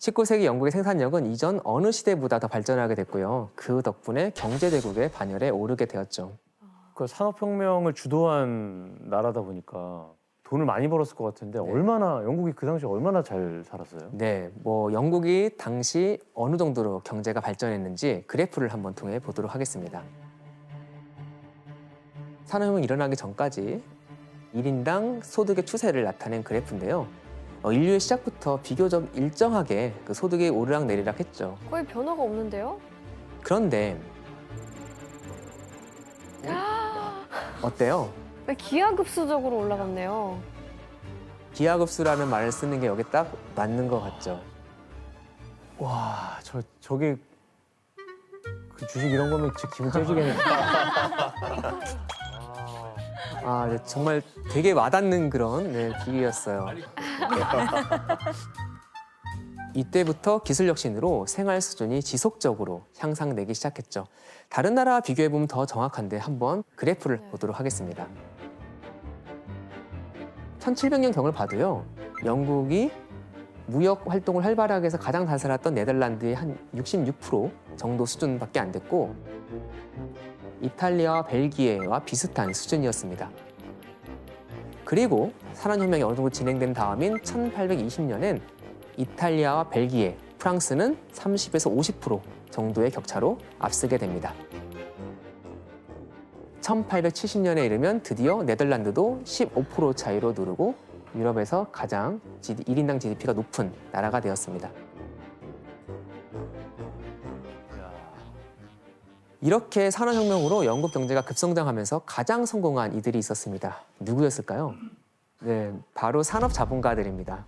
19세기 영국의 생산력은 이전 어느 시대보다 더 발전하게 됐고요. 그 덕분에 경제대국의 반열에 오르게 되었죠. 그 산업혁명을 주도한 나라다 보니까 돈을 많이 벌었을 것 같은데 얼마나 영국이 그 당시에 얼마나 잘 살았어요? 네, 영국이 당시 어느 정도로 경제가 발전했는지 그래프를 한번 통해 보도록 하겠습니다. 산업혁명이 일어나기 전까지 1인당 소득의 추세를 나타낸 그래프인데요. 인류의 시작부터 비교적 일정하게 그 소득이 오르락내리락 했죠. 거의 변화가 없는데요? 그런데 어때요? 기하급수적으로 올라갔네요. 기하급수라는 말을 쓰는 게 여기 딱 맞는 것 같죠. 와, 저게 그 주식 이런 거면 진짜 기분 째지겠네. 네, 정말 되게 와닿는 그런 비유였어요. 이때부터 기술 혁신으로 생활 수준이 지속적으로 향상되기 시작했죠. 다른 나라와 비교해보면 더 정확한데 한번 그래프를 보도록 하겠습니다. 1700년경을 봐도요. 영국이 무역 활동을 활발하게 해서 가장 잘 살았던 네덜란드의 한 66% 정도 수준밖에 안 됐고 이탈리아와 벨기에와 비슷한 수준이었습니다. 그리고 산업혁명이 어느 정도 진행된 다음인 1820년엔 이탈리아와 벨기에, 프랑스는 30에서 50% 정도의 격차로 앞서게 됩니다. 1870년에 이르면 드디어 네덜란드도 15% 차이로 누르고 유럽에서 가장 1인당 GDP가 높은 나라가 되었습니다. 이렇게 산업혁명으로 영국 경제가 급성장하면서 가장 성공한 이들이 있었습니다. 누구였을까요? 네, 바로 산업자본가들입니다.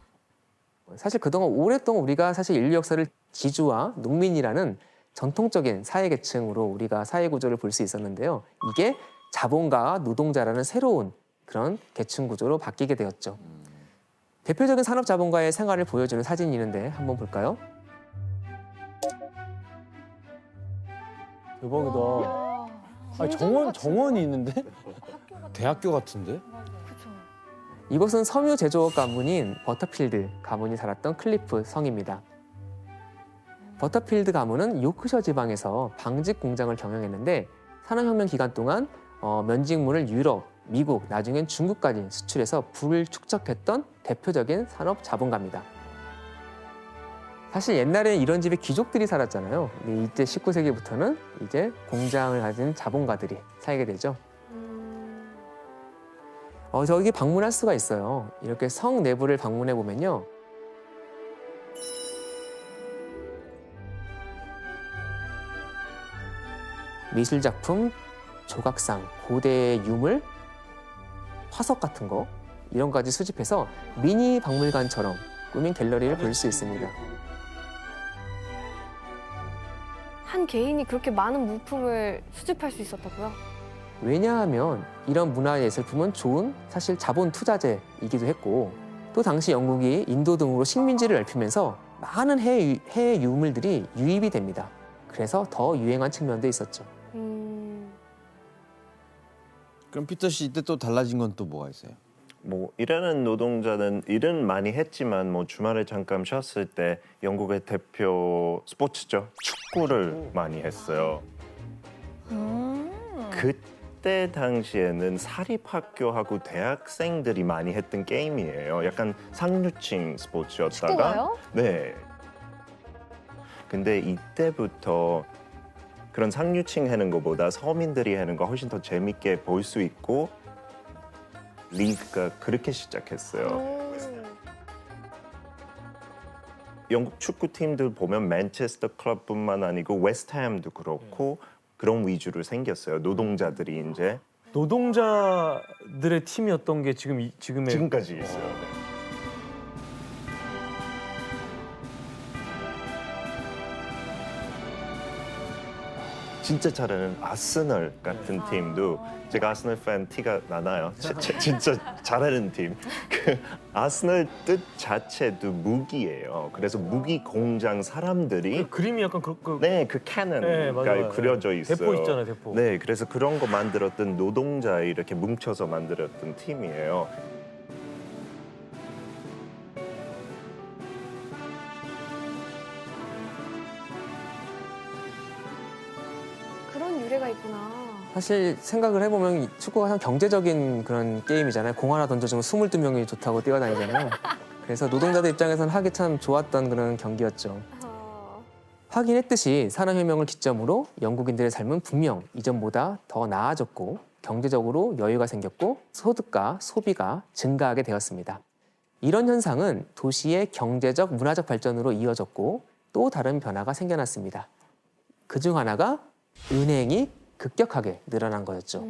사실 그동안 오랫동안 우리가 사실 인류 역사를 기주와 농민이라는 전통적인 사회계층으로 우리가 사회구조를 볼 수 있었는데요. 이게 자본가와 노동자라는 새로운 그런 계층 구조로 바뀌게 되었죠. 대표적인 산업자본가의 생활을 보여주는 사진이 있는데 한번 볼까요? 대박이다. 아니, 정원이 있는데? 대학교 같은데? 이곳은 섬유 제조업 가문인 버터필드 가문이 살았던 클리프 성입니다. 버터필드 가문은 요크셔 지방에서 방직 공장을 경영했는데 산업혁명 기간 동안 면직물을 유럽, 미국, 나중엔 중국까지 수출해서 부를 축적했던 대표적인 산업 자본가입니다. 사실 옛날에는 이런 집에 귀족들이 살았잖아요. 근데 이때 19세기부터는 이제 공장을 가진 자본가들이 살게 되죠. 저기 방문할 수가 있어요. 이렇게 성 내부를 방문해 보면요. 미술작품, 조각상, 고대 유물, 화석 같은 거 이런 거까지 수집해서 미니 박물관처럼 꾸민 갤러리를 볼 수 있습니다. 한 개인이 그렇게 많은 물품을 수집할 수 있었다고요? 왜냐하면 이런 문화예술품은 좋은 사실 자본 투자재이기도 했고 또 당시 영국이 인도 등으로 식민지를 넓히면서 많은 해외 유물들이 유입이 됩니다. 그래서 더 유행한 측면도 있었죠. 그럼 피터 씨 이때 또 달라진 건 또 뭐가 있어요? 일하는 노동자는 일은 많이 했지만 주말에 잠깐 쉬었을 때 영국의 대표 스포츠죠. 축구를 많이 했어요. 그때 당시에는 사립학교하고 대학생들이 많이 했던 게임이에요. 약간 상류층 스포츠였다가 축구가요? 네. 근데 이때부터 그런 상류층 하는 것보다 서민들이 하는 거 훨씬 더 재밌게 볼 수 있고 리그가 그렇게 시작했어요. 영국 축구팀들 보면 맨체스터 클럽뿐만 아니고 웨스트햄도 그렇고 그런 위주로 생겼어요. 노동자들이 이제 노동자들의 팀이었던 게 지금까지 있어요. 네. 진짜 잘하는 아스널 같은 팀도 제가 아스널 팬 티가 나나요? 진짜 잘하는 팀. 그 아스널 뜻 자체도 무기예요. 그래서 무기 공장 사람들이 그림이 약간 그 캐논가 그려져 있어요. 대포 있잖아요, 대포. 네, 그래서 그런 거 만들었던 노동자 이렇게 뭉쳐서 만들었던 팀이에요. 그런 유래가 있구나. 사실 생각을 해보면 이 축구가 참 경제적인 그런 게임이잖아요. 공 하나 던져주면 22명이 좋다고 뛰어다니잖아요. 그래서 노동자들 입장에서는 하기 참 좋았던 그런 경기였죠. 확인했듯이 산업혁명을 기점으로 영국인들의 삶은 분명 이전보다 더 나아졌고 경제적으로 여유가 생겼고 소득과 소비가 증가하게 되었습니다. 이런 현상은 도시의 경제적, 문화적 발전으로 이어졌고 또 다른 변화가 생겨났습니다. 그중 하나가 은행이 급격하게 늘어난 거였죠.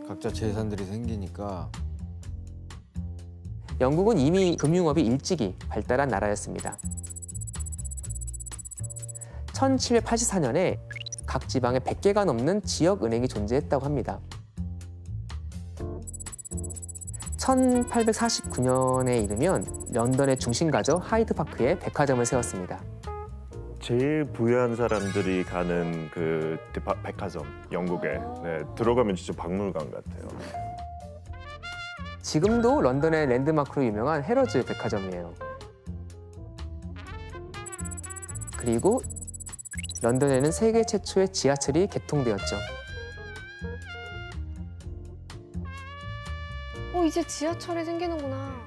각자 재산들이 생기니까 영국은 이미 금융업이 일찍이 발달한 나라였습니다. 1784년에 각 지방에 100개가 넘는 지역은행이 존재했다고 합니다. 1849년에 이르면 런던의 중심가죠. 하이드파크에 백화점을 세웠습니다. 제일 부유한 사람들이 가는 그 백화점, 영국에 들어가면 진짜 박물관 같아요. 지금도 런던의 랜드마크로 유명한 해러즈 백화점이에요. 그리고 런던에는 세계 최초의 지하철이 개통되었죠. 이제 지하철이 생기는구나.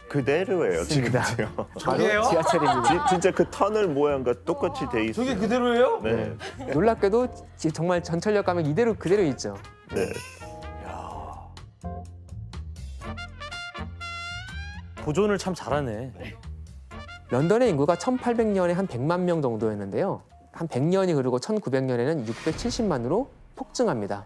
그대로예요, 맞습니다. 지금요. 바로 지하철입니다. 진짜 그 터널 모양과 똑같이 돼 있어요. 저게 그대로예요? 네. 놀랍게도 정말 전철역 가면 그대로 있죠. 네. 보존을 참 잘하네. 런던의 인구가 1800년에 한 100만 명 정도였는데요. 한 100년이 흐르고 1900년에는 670만으로 폭증합니다.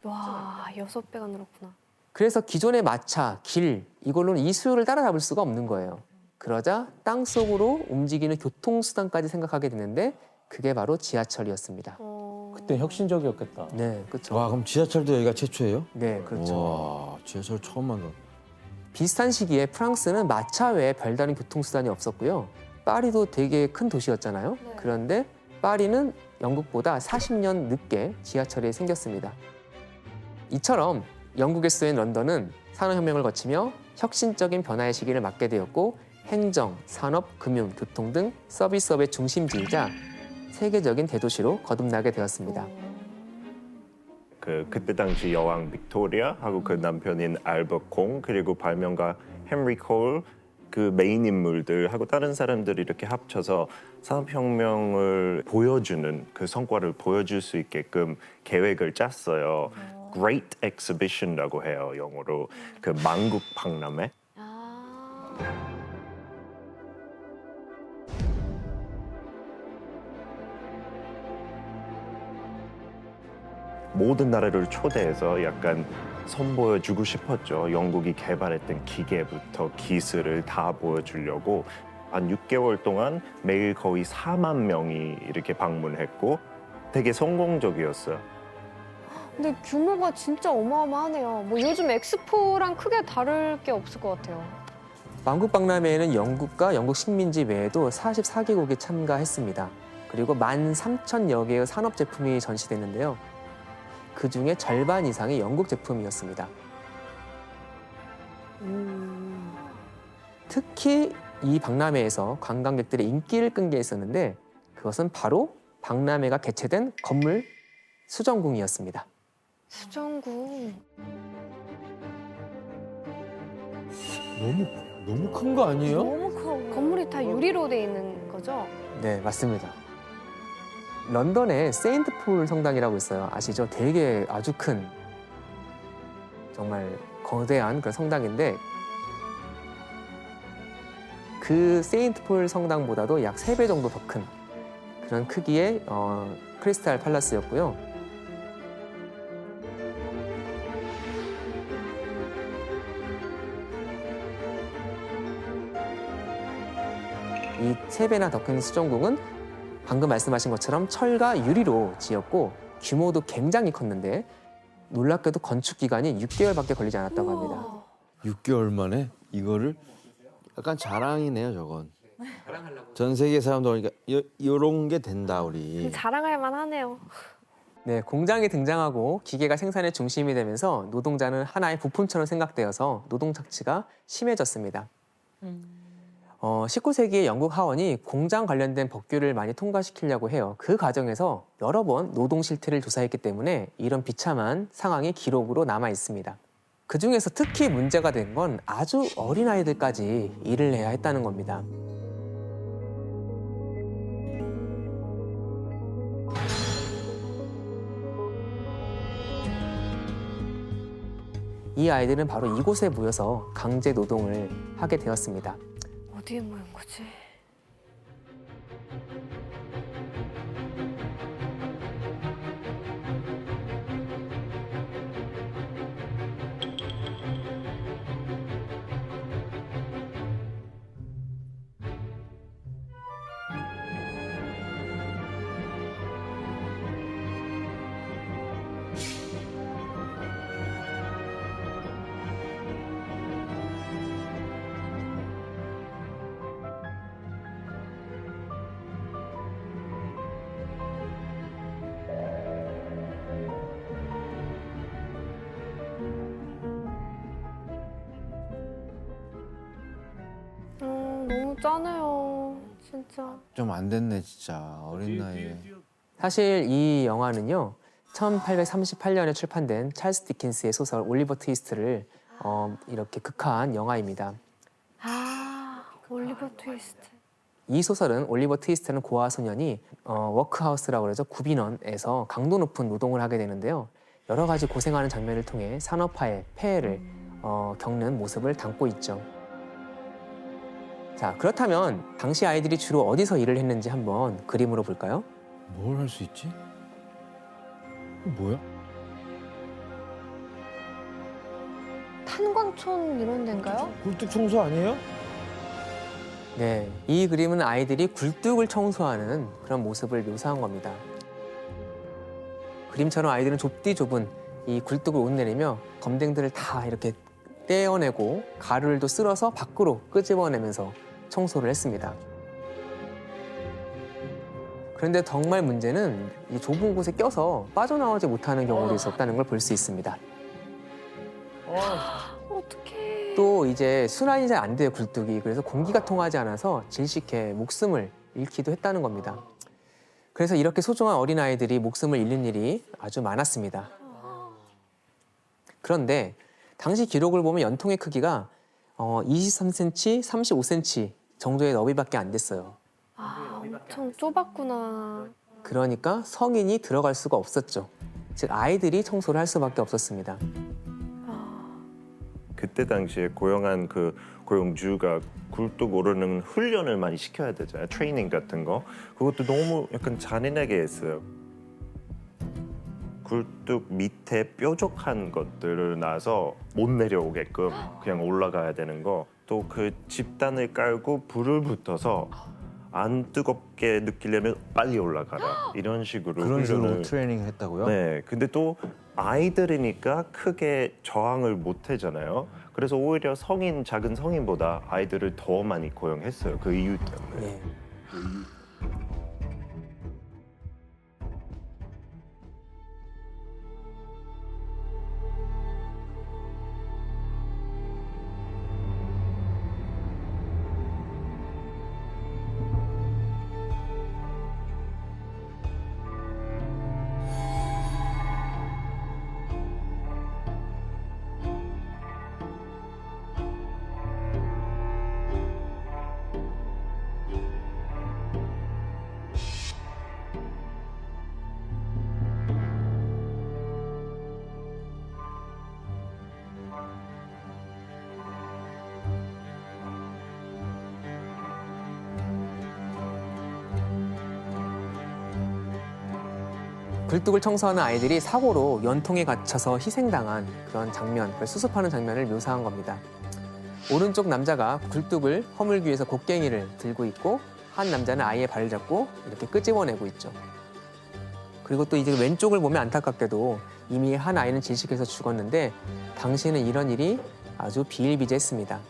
와, 6배가 늘었구나. 그래서 기존의 마차, 길 이걸로는 이 수요를 따라잡을 수가 없는 거예요. 그러자 땅속으로 움직이는 교통수단까지 생각하게 되는데 그게 바로 지하철이었습니다. 그때 혁신적이었겠다. 네, 그렇죠. 와 그럼 지하철도 여기가 최초예요? 네, 그렇죠. 와 지하철 처음 만들어. 비슷한 시기에 프랑스는 마차 외에 별다른 교통수단이 없었고요. 파리도 되게 큰 도시였잖아요. 네. 그런데 파리는 영국보다 40년 늦게 지하철이 생겼습니다. 이처럼 영국의 수도인 런던은 산업혁명을 거치며 혁신적인 변화의 시기를 맞게 되었고 행정, 산업, 금융, 교통 등 서비스업의 중심지이자 세계적인 대도시로 거듭나게 되었습니다. 그때 당시 여왕 빅토리아하고 그 남편인 알버트 콩 그리고 발명가 헨리 콜 그 메인 인물들하고 다른 사람들이 이렇게 합쳐서 산업혁명을 보여주는 그 성과를 보여줄 수 있게끔 계획을 짰어요. Great Exhibition이라고 해요, 영어로. 그 만국 박람회. 모든 나라를 초대해서 약간 선보여주고 싶었죠. 영국이 개발했던 기계부터 기술을 다 보여주려고 한 6개월 동안 매일 거의 4만 명이 이렇게 방문했고 되게 성공적이었어요. 근데 규모가 진짜 어마어마하네요. 뭐 요즘 엑스포랑 크게 다를 게 없을 것 같아요. 만국 박람회에는 영국과 영국 식민지 외에도 44개국이 참가했습니다. 그리고 13,000여 개의 산업 제품이 전시됐는데요. 그 중에 절반 이상이 영국 제품이었습니다. 특히 이 박람회에서 관광객들의 인기를 끈 게 있었는데 그것은 바로 박람회가 개최된 건물 수정궁이었습니다. 수정궁. 너무 큰 거 아니에요? 너무 커. 건물이 다 유리로 돼 있는 거죠? 네, 맞습니다. 런던에 세인트 폴 성당이라고 있어요. 아시죠? 되게 아주 큰 정말 거대한 그런 성당인데 그 세인트 폴 성당보다도 약 3배 정도 더 큰 그런 크기의 크리스탈 팔라스였고요. 이 3배나 더 큰 수정궁은 방금 말씀하신 것처럼 철과 유리로 지었고 규모도 굉장히 컸는데 놀랍게도 건축 기간이 6개월밖에 걸리지 않았다고 합니다. 6개월 만에 이거를 약간 자랑이네요 저건. 전 세계 사람들 오니까 이런 게 된다 우리. 자랑할 만하네요. 네, 공장이 등장하고 기계가 생산의 중심이 되면서 노동자는 하나의 부품처럼 생각되어서 노동 착취가 심해졌습니다. 19세기에 영국 하원이 공장 관련된 법규를 많이 통과시키려고 해요. 그 과정에서 여러 번 노동 실태를 조사했기 때문에 이런 비참한 상황이 기록으로 남아 있습니다. 그중에서 특히 문제가 된 건 아주 어린 아이들까지 일을 해야 했다는 겁니다. 이 아이들은 바로 이곳에 모여서 강제 노동을 하게 되었습니다. 어디에 모인 거지? 너무 짠해요, 진짜. 좀 안 됐네 진짜 어린 나이에. 사실 이 영화는요, 1838년에 출판된 찰스 디킨스의 소설 올리버 트위스트를 이렇게 극화한 영화입니다. 아, 올리버 트위스트. 이 소설은 올리버 트위스트는 고아 소년이 워크하우스라고 그러죠. 구빈원에서 강도 높은 노동을 하게 되는데요. 여러 가지 고생하는 장면을 통해 산업화의 폐해를 겪는 모습을 담고 있죠. 자, 그렇다면 당시 아이들이 주로 어디서 일을 했는지 한번 그림으로 볼까요? 뭘 할 수 있지? 뭐야? 탄광촌 이런 데인가요? 굴뚝 청소 아니에요? 네, 이 그림은 아이들이 굴뚝을 청소하는 그런 모습을 묘사한 겁니다. 그림처럼 아이들은 좁디 좁은 이 굴뚝을 옷내리며 검댕들을 다 이렇게 떼어내고 가루를 또 쓸어서 밖으로 끄집어내면서 청소를 했습니다. 그런데 정말 문제는 이 좁은 곳에 껴서 빠져나오지 못하는 경우도 있었다는 걸 볼 수 있습니다. 어떡해. 또 이제 순환이 잘 안 돼요, 굴뚝이. 그래서 공기가 통하지 않아서 질식해 목숨을 잃기도 했다는 겁니다. 그래서 이렇게 소중한 어린아이들이 목숨을 잃는 일이 아주 많았습니다. 그런데 당시 기록을 보면 연통의 크기가 23cm, 35cm 정도의 너비밖에 안 됐어요. 아, 엄청 좁았구나. 그러니까 성인이 들어갈 수가 없었죠. 즉 아이들이 청소를 할 수밖에 없었습니다. 그때 당시에 고용한 그 고용주가 굴뚝 오르는 훈련을 많이 시켜야 되잖아요. 트레이닝 같은 거. 그것도 너무 약간 잔인하게 했어요. 굴뚝 밑에 뾰족한 것들을 놔서 못 내려오게끔 그냥 올라가야 되는 거. 또 그 집단을 깔고 불을 붙어서 안 뜨겁게 느끼려면 빨리 올라가라. 이런 식으로 그런 식으로 훈련을. 트레이닝을 했다고요? 네, 근데 또 아이들이니까 크게 저항을 못 하잖아요. 그래서 오히려 작은 성인보다 아이들을 더 많이 고용했어요. 그 이유 때문에. 예. 굴뚝을 청소하는 아이들이 사고로 연통에 갇혀서 희생당한 그런 장면, 그걸 수습하는 장면을 묘사한 겁니다. 오른쪽 남자가 굴뚝을 허물기 위해서 곡괭이를 들고 있고 한 남자는 아이의 발을 잡고 이렇게 끄집어내고 있죠. 그리고 또 이제 왼쪽을 보면 안타깝게도 이미 한 아이는 질식해서 죽었는데 당시에는 이런 일이 아주 비일비재했습니다.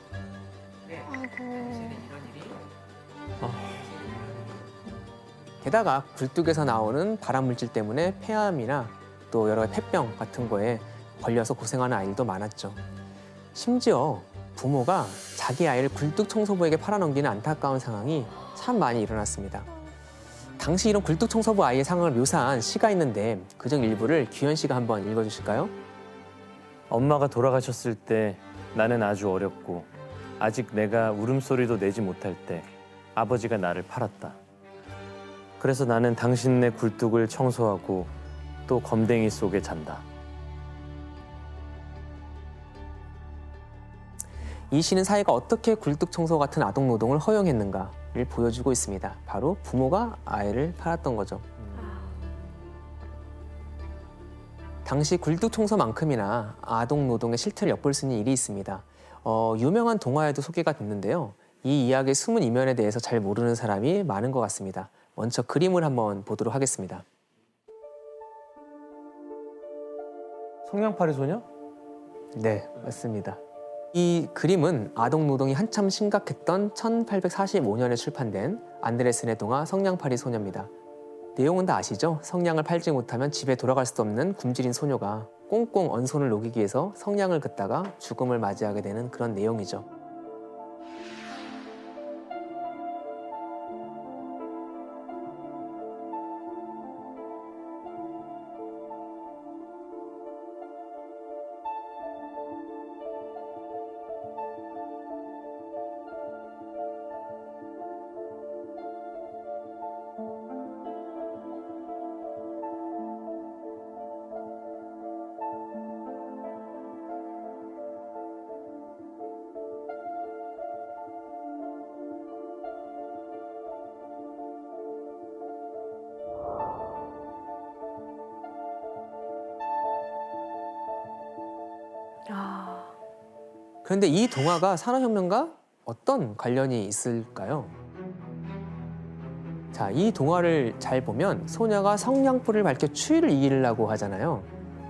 게다가 굴뚝에서 나오는 발암 물질 때문에 폐암이나 또 여러 폐병 같은 거에 걸려서 고생하는 아이들도 많았죠. 심지어 부모가 자기 아이를 굴뚝 청소부에게 팔아넘기는 안타까운 상황이 참 많이 일어났습니다. 당시 이런 굴뚝 청소부 아이의 상황을 묘사한 시가 있는데 그중 일부를 규현 씨가 한번 읽어주실까요? 엄마가 돌아가셨을 때 나는 아주 어렸고 아직 내가 울음소리도 내지 못할 때 아버지가 나를 팔았다. 그래서 나는 당신네 굴뚝을 청소하고 또 검댕이 속에 잔다. 이 시는 사회가 어떻게 굴뚝 청소 같은 아동 노동을 허용했는가를 보여주고 있습니다. 바로 부모가 아이를 팔았던 거죠. 당시 굴뚝 청소만큼이나 아동 노동의 실태를 엿볼 수 있는 일이 있습니다. 유명한 동화에도 소개가 됐는데요. 이 이야기의 숨은 이면에 대해서 잘 모르는 사람이 많은 것 같습니다. 먼저 그림을 한번 보도록 하겠습니다. 성냥팔이 소녀? 네, 맞습니다. 이 그림은 아동 노동이 한참 심각했던 1845년에 출판된 안데르센의 동화 성냥팔이 소녀입니다. 내용은 다 아시죠? 성냥을 팔지 못하면 집에 돌아갈 수 없는 굶주린 소녀가 꽁꽁 언손을 녹이기 위해서 성냥을 긋다가 죽음을 맞이하게 되는 그런 내용이죠. 아, 그런데 이 동화가 산업혁명과 어떤 관련이 있을까요? 자, 이 동화를 잘 보면 소녀가 성냥불을 밝혀 추위를 이기려고 하잖아요.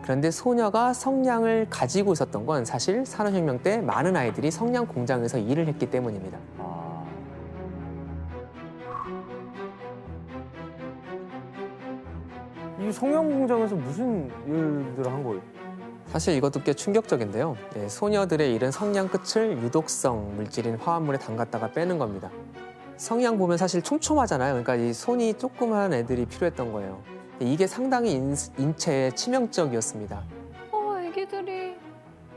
그런데 소녀가 성냥을 가지고 있었던 건 사실 산업혁명 때 많은 아이들이 성냥 공장에서 일을 했기 때문입니다. 이 성냥 공장에서 무슨 일들을 한 거예요? 사실 이것도 꽤 충격적인데요. 소녀들의 일은 성냥 끝을 유독성 물질인 화합물에 담갔다가 빼는 겁니다. 성냥 보면 사실 촘촘하잖아요. 그러니까 이 손이 조그만 애들이 필요했던 거예요. 이게 상당히 인체에 치명적이었습니다. 애기들이.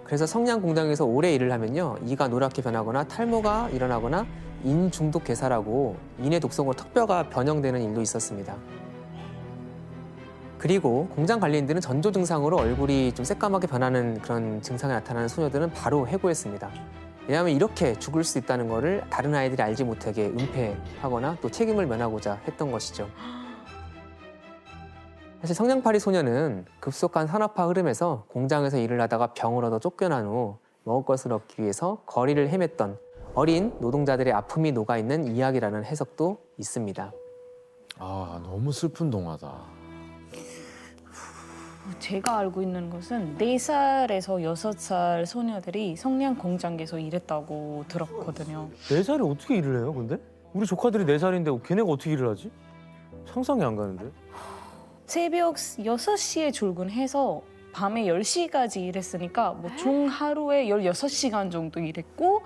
그래서 성냥 공장에서 오래 일을 하면요, 이가 노랗게 변하거나 탈모가 일어나거나 인 중독 괴사라고 인의 독성으로 턱뼈가 변형되는 일도 있었습니다. 그리고 공장 관리인들은 전조 증상으로 얼굴이 좀 새까맣게 변하는 그런 증상이 나타나는 소녀들은 바로 해고했습니다. 왜냐하면 이렇게 죽을 수 있다는 것을 다른 아이들이 알지 못하게 은폐하거나 또 책임을 면하고자 했던 것이죠. 사실 성냥팔이 소녀는 급속한 산업화 흐름에서 공장에서 일을 하다가 병을 얻어 쫓겨난 후 먹을 것을 얻기 위해서 거리를 헤맸던 어린 노동자들의 아픔이 녹아있는 이야기라는 해석도 있습니다. 아, 너무 슬픈 동화다. 제가 알고 있는 것은 4살에서 6살 소녀들이 성냥 공장에서 일했다고 들었거든요. 4살에 어떻게 일을 해요, 근데? 우리 조카들이 4살인데 걔네가 어떻게 일을 하지? 상상이 안 가는데? 새벽 6시에 출근해서 밤에 10시까지 일했으니까 뭐 총 하루에 16시간 정도 일했고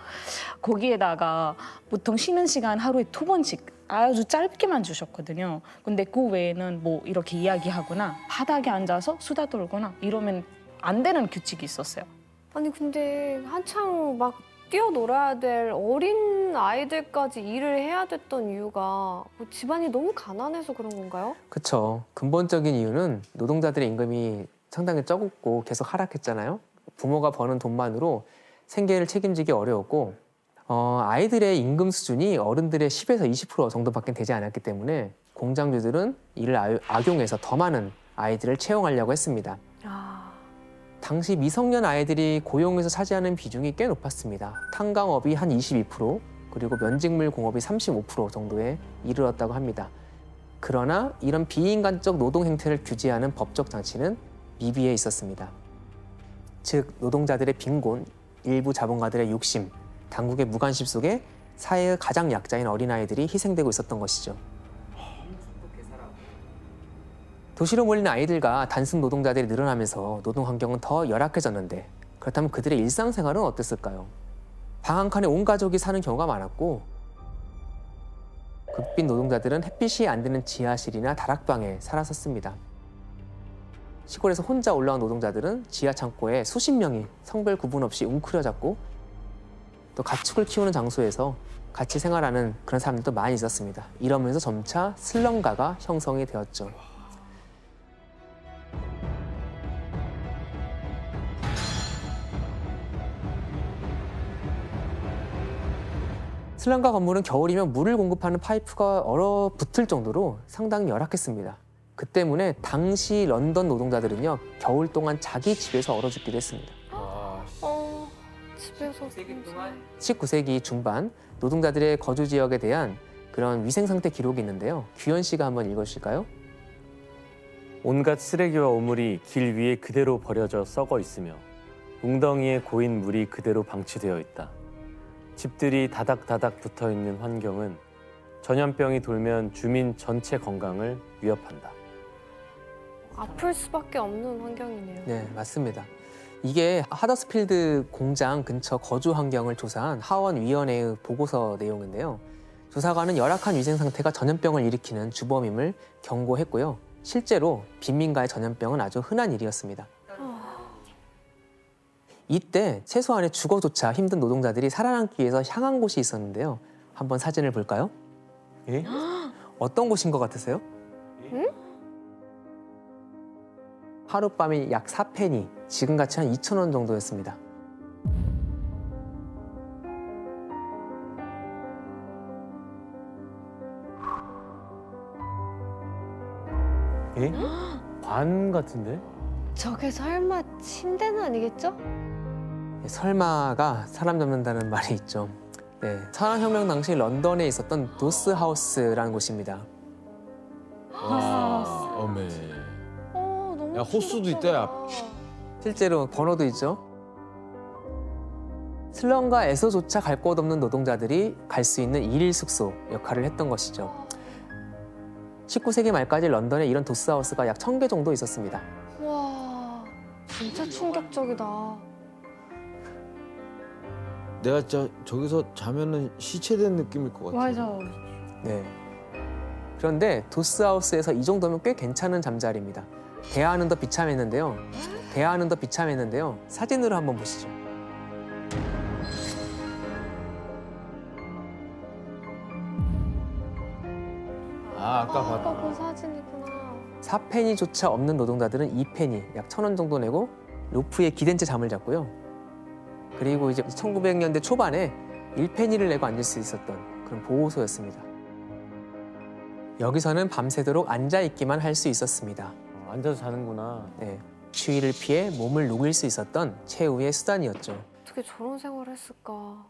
거기에다가 보통 쉬는 시간 하루에 2번씩 아주 짧게만 주셨거든요. 근데 그 외에는 뭐 이렇게 이야기하거나 바닥에 앉아서 수다 떨거나 이러면 안 되는 규칙이 있었어요. 아니 근데 한창 막 뛰어놀아야 될 어린 아이들까지 일을 해야 됐던 이유가 뭐 집안이 너무 가난해서 그런 건가요? 그렇죠. 근본적인 이유는 노동자들의 임금이 상당히 적었고 계속 하락했잖아요. 부모가 버는 돈만으로 생계를 책임지기 어려웠고 아이들의 임금 수준이 어른들의 10에서 20% 정도밖에 되지 않았기 때문에 공장주들은 이를 악용해서 더 많은 아이들을 채용하려고 했습니다. 당시 미성년 아이들이 고용에서 차지하는 비중이 꽤 높았습니다. 탄광업이 한 22%, 그리고 면직물 공업이 35% 정도에 이르렀다고 합니다. 그러나 이런 비인간적 노동 행태를 규제하는 법적 장치는 미비해 있었습니다. 즉, 노동자들의 빈곤, 일부 자본가들의 욕심, 당국의 무관심 속에 사회의 가장 약자인 어린아이들이 희생되고 있었던 것이죠. 도시로 몰리는 아이들과 단순 노동자들이 늘어나면서 노동 환경은 더 열악해졌는데 그렇다면 그들의 일상생활은 어땠을까요? 방 한 칸에 온 가족이 사는 경우가 많았고 극빈 노동자들은 햇빛이 안 드는 지하실이나 다락방에 살았었습니다. 시골에서 혼자 올라온 노동자들은 지하 창고에 수십 명이 성별 구분 없이 웅크려졌고 또 가축을 키우는 장소에서 같이 생활하는 그런 사람들도 많이 있었습니다. 이러면서 점차 슬럼가가 형성이 되었죠. 슬럼가 건물은 겨울이면 물을 공급하는 파이프가 얼어붙을 정도로 상당히 열악했습니다. 그 때문에 당시 런던 노동자들은요, 겨울 동안 자기 집에서 얼어 죽기도 했습니다. 집에서 19세기 중반 노동자들의 거주 지역에 대한 그런 위생 상태 기록이 있는데요. 규현 씨가 한번 읽어주실까요? 온갖 쓰레기와 오물이 길 위에 그대로 버려져 썩어 있으며 웅덩이에 고인 물이 그대로 방치되어 있다. 집들이 다닥다닥 붙어 있는 환경은 전염병이 돌면 주민 전체 건강을 위협한다. 아플 수밖에 없는 환경이네요. 네, 맞습니다. 이게 하더스필드 공장 근처 거주 환경을 조사한 하원위원회의 보고서 내용인데요. 조사관은 열악한 위생 상태가 전염병을 일으키는 주범임을 경고했고요. 실제로 빈민가의 전염병은 아주 흔한 일이었습니다. 이때 최소한의 주거조차 힘든 노동자들이 살아남기 위해서 향한 곳이 있었는데요. 한번 사진을 볼까요? 예? 어떤 곳인 것 같으세요? 하룻밤이 약 4페니, 지금같이 한 2,000원 정도였습니다. 예? 관 같은데? 저게 설마 침대는 아니겠죠? 설마가 사람 잡는다는 말이 있죠. 네, 산업혁명 당시 런던에 있었던 도스하우스라는 곳입니다. 와, 어메. 너무 야, 호수도 있다, 야. 실제로 번호도 있죠. 슬럼가에서조차 갈 곳 없는 노동자들이 갈 수 있는 일일 숙소 역할을 했던 것이죠. 19세기 말까지 런던에 이런 도스하우스가 약 1,000개 정도 있었습니다. 와, 진짜 충격적이다. 내가 저기서 자면은 시체된 느낌일 것 같아. 맞아. 네. 그런데 도스하우스에서 이 정도면 꽤 괜찮은 잠자리입니다. 대하는 더 비참했는데요. 사진으로 한번 보시죠. 아까 봤다. 아까 그 사진이구나. 4페니조차 없는 노동자들은 2페니, 약 1,000원 정도 내고 로프에 기댄 채 잠을 잤고요. 그리고 이제 1900년대 초반에 1페니를 내고 앉을 수 있었던 그런 보호소였습니다. 여기서는 밤새도록 앉아있기만 할 수 있었습니다. 앉아서 자는구나. 네, 추위를 피해 몸을 녹일 수 있었던 최후의 수단이었죠. 어떻게 저런 생활을 했을까?